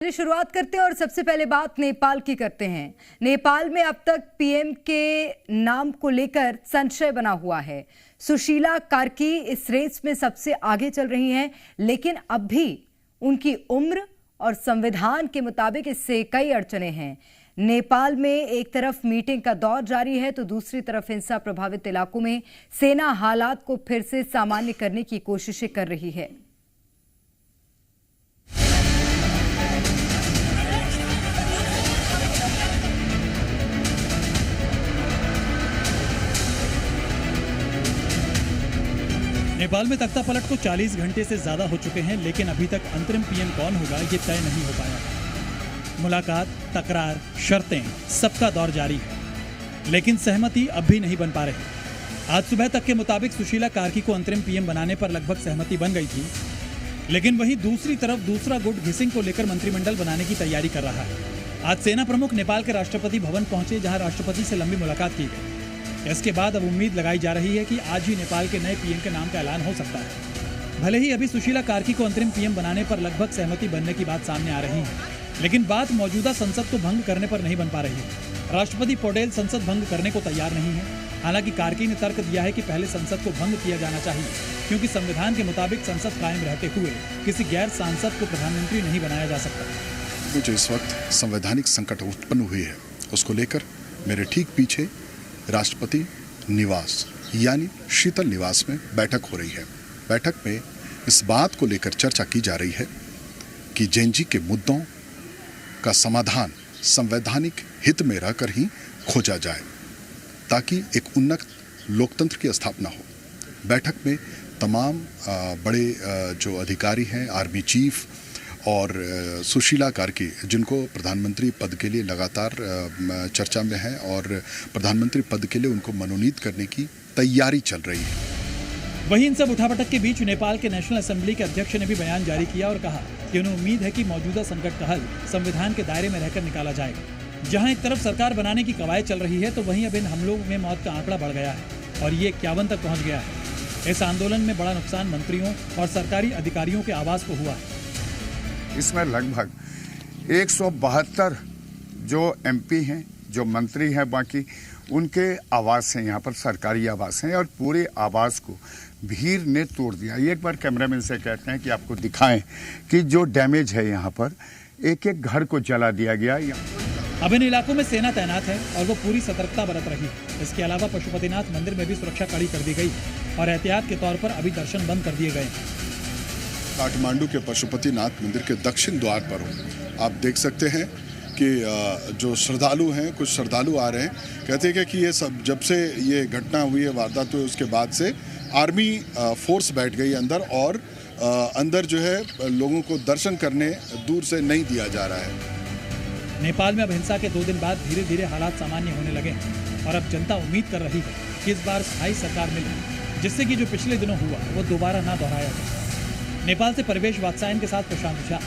चलिए शुरुआत करते हैं और सबसे पहले बात नेपाल की करते हैं। नेपाल में अब तक पीएम के नाम को लेकर संशय बना हुआ है। सुशीला कार्की इस रेस में सबसे आगे चल रही हैं, लेकिन अब भी उनकी उम्र और संविधान के मुताबिक इससे कई अड़चने हैं। नेपाल में एक तरफ मीटिंग का दौर जारी है तो दूसरी तरफ हिंसा प्रभावित इलाकों में सेना हालात को फिर से सामान्य करने की कोशिशें कर रही है। नेपाल में तख्ता पलट को 40 घंटे से ज्यादा हो चुके हैं, लेकिन अभी तक अंतरिम पीएम कौन होगा ये तय नहीं हो पाया। मुलाकात, तकरार, शर्तें, सबका दौर जारी है, लेकिन सहमति अब भी नहीं बन पा रही। आज सुबह तक के मुताबिक सुशीला कार्की को अंतरिम पीएम बनाने पर लगभग सहमति बन गई थी, लेकिन वहीं दूसरी तरफ दूसरा गुट घिसिंग को लेकर मंत्रिमंडल बनाने की तैयारी कर रहा है। आज सेना प्रमुख नेपाल के राष्ट्रपति भवन पहुंचे, जहां राष्ट्रपति से लंबी मुलाकात की गई। इसके बाद अब उम्मीद लगाई जा रही है कि आज ही नेपाल के नए पीएम के नाम का ऐलान हो सकता है। भले ही अभी सुशीला कार्की को अंतरिम पीएम बनाने पर लगभग सहमति बनने की बात सामने आ रही है, लेकिन बात मौजूदा संसद को भंग करने पर नहीं बन पा रही है। राष्ट्रपति पौडेल संसद भंग करने को तैयार नहीं है। हालांकि कार्की ने तर्क दिया है कि पहले संसद को भंग किया जाना चाहिए, क्योंकि संविधान के मुताबिक संसद कायम रहते हुए किसी गैर सांसद को प्रधानमंत्री नहीं बनाया जा सकता। मुझे इस वक्त संवैधानिक संकट उत्पन्न हुई है, उसको लेकर मेरे ठीक पीछे राष्ट्रपति निवास यानी शीतल निवास में बैठक हो रही है। बैठक में इस बात को लेकर चर्चा की जा रही है कि जैनजी के मुद्दों का समाधान संवैधानिक हित में रहकर ही खोजा जाए, ताकि एक उन्नत लोकतंत्र की स्थापना हो। बैठक में तमाम बड़े जो अधिकारी हैं, आर्मी चीफ और सुशीला कार्की, जिनको प्रधानमंत्री पद के लिए लगातार चर्चा में है और प्रधानमंत्री पद के लिए उनको मनोनीत करने की तैयारी चल रही है। वहीं इन सब उठापटक के बीच नेपाल के नेशनल असेंबली के अध्यक्ष ने भी बयान जारी किया और कहा कि उन्हें उम्मीद है कि मौजूदा संकट का हल संविधान के दायरे में रहकर निकाला जाएगा। जहां एक तरफ सरकार बनाने की कवायद चल रही है, तो वहीं अब इन हमलों में मौत का आंकड़ा बढ़ गया है और ये 51 तक पहुंच गया है। इस आंदोलन में बड़ा नुकसान मंत्रियों और सरकारी अधिकारियों के आवास को हुआ है। इसमें लगभग 172 जो एमपी हैं, जो मंत्री हैं, बाकी उनके आवास हैं, यहाँ पर सरकारी आवास हैं और पूरे आवास को भीड़ ने तोड़ दिया। ये एक बार कैमरामैन से कहते हैं कि आपको दिखाएं कि जो डैमेज है यहाँ पर, एक एक घर को जला दिया गया। अब इन इलाकों में सेना तैनात है और वो पूरी सतर्कता बरत रही है। इसके अलावा पशुपतिनाथ मंदिर में भी सुरक्षा कड़ी कर दी गई और एहतियात के तौर पर अभी दर्शन बंद कर दिए गए। काठमांडू के पशुपतिनाथ मंदिर के दक्षिण द्वार पर हूँ। आप देख सकते हैं कि जो श्रद्धालु हैं, कुछ श्रद्धालु आ रहे हैं, कहते हैं कि ये सब जब से ये घटना हुई है, वारदात हुई, उसके बाद से आर्मी फोर्स बैठ गई अंदर और अंदर जो है लोगों को दर्शन करने दूर से नहीं दिया जा रहा है। नेपाल में अब हिंसा के 2 दिन बाद धीरे धीरे हालात सामान्य होने लगे हैं और अब जनता उम्मीद कर रही है कि इस बार स्थायी सरकार मिले, जिससे कि जो पिछले दिनों हुआ वो दोबारा ना दोहराया जाए। नेपाल से परवेश वात्सायन के साथ प्रशांत झा।